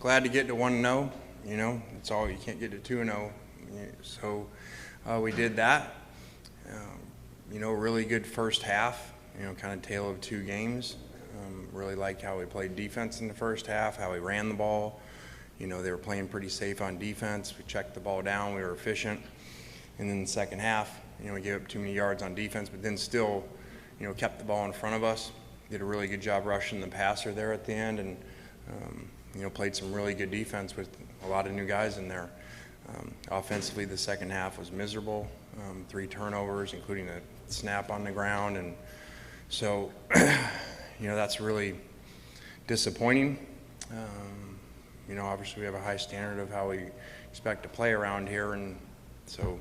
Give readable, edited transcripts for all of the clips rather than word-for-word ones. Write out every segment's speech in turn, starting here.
glad to get to 1-0. You know, it's all, you can't get to 2-0. So we did that. You know, really good first half, you know, kind of tale of two games. Really liked how we played defense in the first half, how we ran the ball. You know, they were playing pretty safe on defense. We checked the ball down, we were efficient. And then the second half, you know, we gave up too many yards on defense, but then still, you know, kept the ball in front of us. Did a really good job rushing the passer there at the end, and, you know, played some really good defense with a lot of new guys in there. Offensively, the second half was miserable. 3 turnovers, including a snap on the ground. And so, you know, that's really disappointing. You know, obviously we have a high standard of how we expect to play around here, and so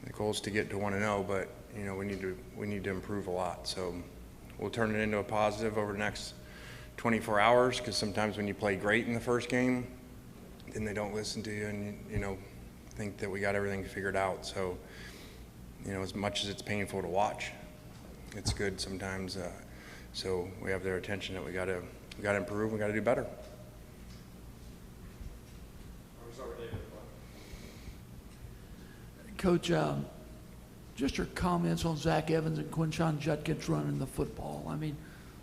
the goal is to get to 1-0, but, you know, we need to improve a lot. So we'll turn it into a positive over the next 24 hours, because sometimes when you play great in the first game, then they don't listen to you and, you know, think that we got everything figured out. So, you know, as much as it's painful to watch, it's good sometimes. So we have their attention that we got to improve, we got to do better. Coach, just your comments on Zach Evans and Quinshon Judkins running the football. I mean,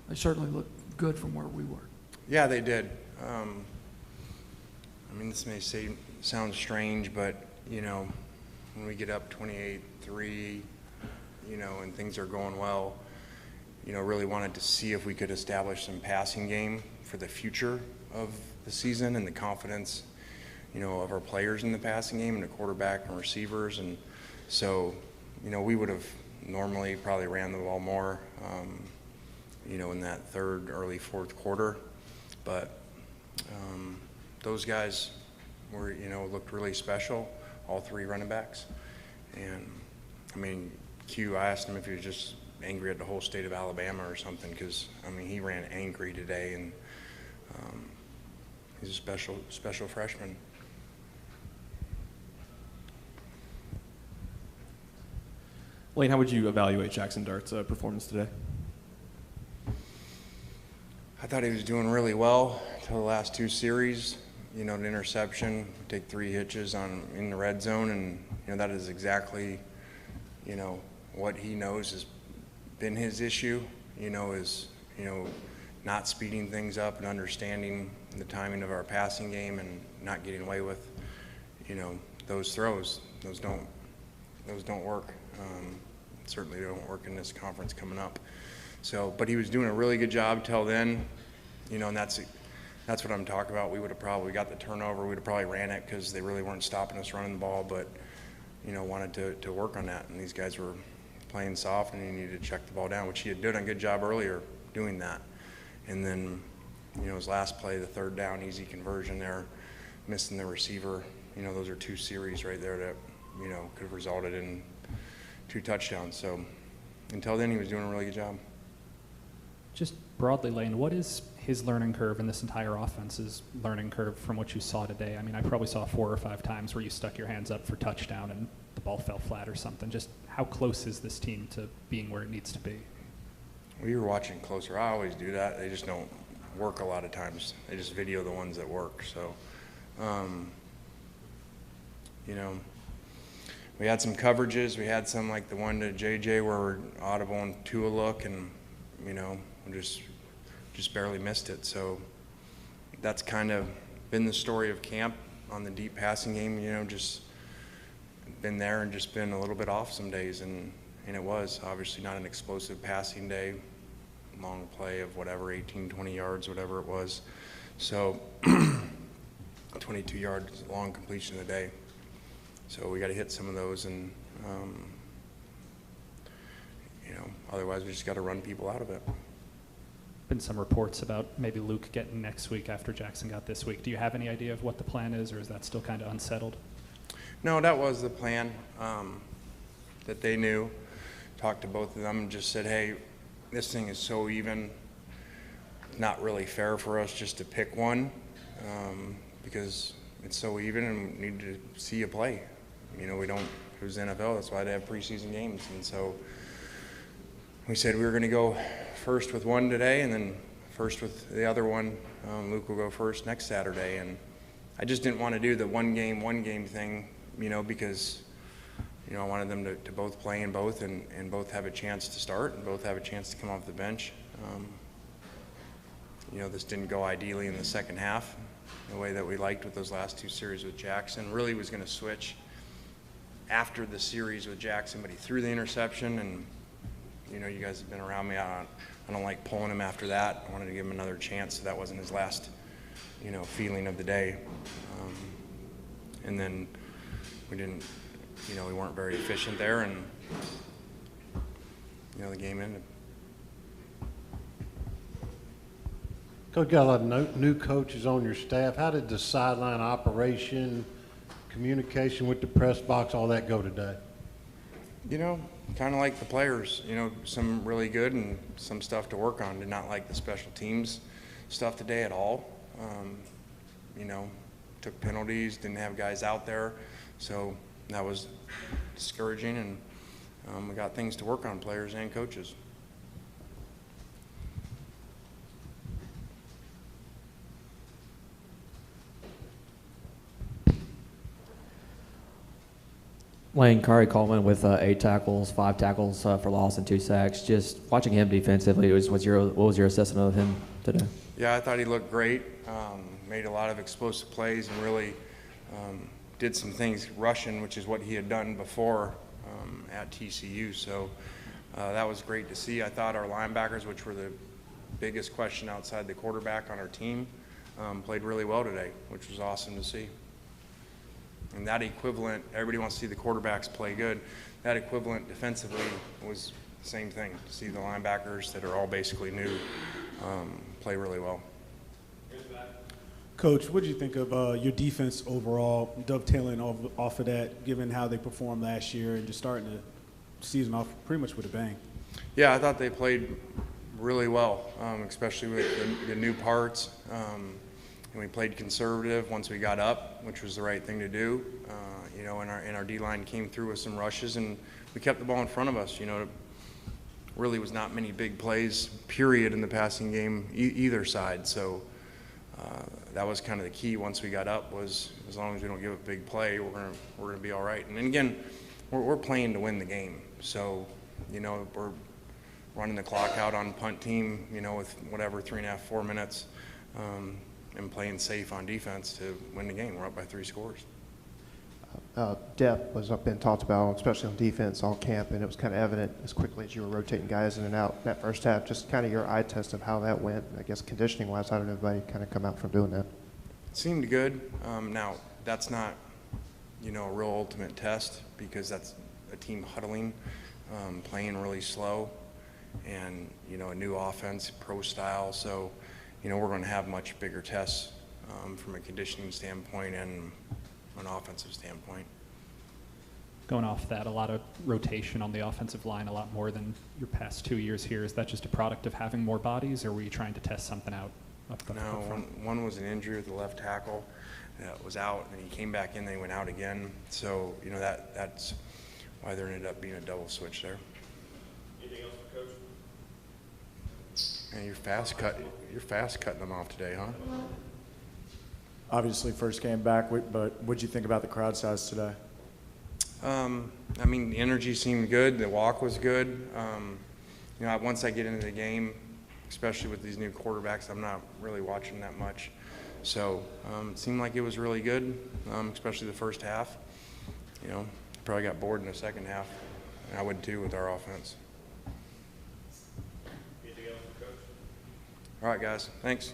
they certainly looked good from where we were. Yeah, they did. I mean, this may sound strange, but, you know, when we get up 28-3, you know, and things are going well, you know, really wanted to see if we could establish some passing game for the future of the season and the confidence, you know, of our players in the passing game and the quarterback and receivers. And so, you know, we would have normally probably ran the ball more, you know, in that third, early fourth quarter. But those guys were, you know, looked really special, all 3 running backs. And, I mean, I asked him if he was just angry at the whole state of Alabama or something, because, I mean, he ran angry today, and he's a special freshman. Lane, how would you evaluate Jackson Dart's performance today? I thought he was doing really well until the last 2 series. You know, an interception, take 3 hitches in the red zone, and, you know, that is exactly, you know, what he knows has been his issue, you know, is, you know, not speeding things up and understanding the timing of our passing game and not getting away with, you know, those throws. Those don't work. Certainly don't work in this conference coming up. So, but he was doing a really good job till then, you know, and that's what I'm talking about. We would have probably got the turnover. We would have probably ran it because they really weren't stopping us running the ball, but, you know, wanted to work on that. And these guys were playing soft, and he needed to check the ball down, which he had done a good job earlier doing that. And then, you know, his last play, the 3rd down, easy conversion there, missing the receiver. You know, those are 2 series right there that, you know, could have resulted in 2 touchdowns. So until then, he was doing a really good job. Just broadly, Lane, what is his learning curve and this entire offense's learning curve from what you saw today? I mean, I probably saw 4 or 5 times where you stuck your hands up for touchdown and the ball fell flat or something. Just how close is this team to being where it needs to be? We were watching closer. I always do that. They just don't work a lot of times. They just video the ones that work. So, you know, we had some coverages. We had some like the one to JJ where we're audible and to a look, and, you know, we just barely missed it. So that's kind of been the story of camp on the deep passing game. You know, just been there and just been a little bit off some days, and it was obviously not an explosive passing day, long play of whatever, 18, 20 yards, whatever it was. So 22 yards long completion of the day. So we got to hit some of those, and you know, otherwise we just got to run people out of it. Been some reports about maybe Luke getting next week after Jackson got this week. Do you have any idea of what the plan is, or is that still kind of unsettled? No, that was the plan, that they knew. Talked to both of them and just said, hey, this thing is so even, not really fair for us just to pick one, because it's so even and we need to see you play. You know, we don't, if it was NFL, that's why they have preseason games. And so we said we were going to go first with one today and then first with the other one. Luke will go first next Saturday, and I just didn't want to do the one game thing, because I wanted them to both play in both and both have a chance to start and both have a chance to come off the bench. This didn't go ideally in the second half, the way that we liked with those last 2 series with Jackson. Really was going to switch after the series with Jackson, but he threw the interception, and you guys have been around me. I don't like pulling him after that. I wanted to give him another chance, so that wasn't his last, feeling of the day. And then we didn't, we weren't very efficient there, and the game ended. Coach, got a lot of new coaches on your staff. How did the sideline operation, communication with the press box, all that go today? Kind of like the players, some really good and some stuff to work on. Did not like the special teams stuff today at all. Took penalties, didn't have guys out there, so that was discouraging, and we got things to work on, players and coaches. Lane, Kari Coleman with 8 tackles, 5 tackles for loss and 2 sacks. Just watching him defensively, what was your assessment of him today? Yeah, I thought he looked great. Made a lot of explosive plays and really did some things rushing, which is what he had done before at TCU. So that was great to see. I thought our linebackers, which were the biggest question outside the quarterback on our team, played really well today, which was awesome to see. And that equivalent, everybody wants to see the quarterbacks play good. That equivalent defensively was the same thing. To see the linebackers that are all basically new play really well. Coach, what did you think of your defense overall, dovetailing off of that, given how they performed last year and just starting the season off pretty much with a bang? Yeah, I thought they played really well, especially with the new parts. And we played conservative once we got up, which was the right thing to do. And our D-line came through with some rushes, and we kept the ball in front of us. Really was not many big plays, period, in the passing game either side. So that was kind of the key once we got up, was as long as we don't give a big play, we're gonna be all right. And then again, we're playing to win the game. So we're running the clock out on punt team, with whatever 3.5, 4 minutes. And playing safe on defense to win the game. We're up by 3 scores. Depth was been talked about, especially on defense all camp, and it was kind of evident as quickly as you were rotating guys in and out in that first half. Just kind of your eye test of how that went. I guess conditioning-wise, how did everybody kind of come out from doing that? It seemed good. Now, that's not, a real ultimate test, because that's a team huddling, playing really slow, and, a new offense, pro style. So, we're going to have much bigger tests from a conditioning standpoint and an offensive standpoint. Going off that, a lot of rotation on the offensive line, a lot more than your past 2 years here. Is that just a product of having more bodies, or were you trying to test something out up front? No, one was an injury with the left tackle that was out, and he came back in, then he went out again. So, that's why there ended up being a double switch there. Anything else for Coach? And you're fast cutting them off today, huh? Obviously, first game back, but what'd you think about the crowd size today? The energy seemed good. The walk was good. Once I get into the game, especially with these new quarterbacks, I'm not really watching that much. So it seemed like it was really good, especially the first half. Probably got bored in the second half. And I would too with our offense. Anything else for Coach? All right, guys. Thanks.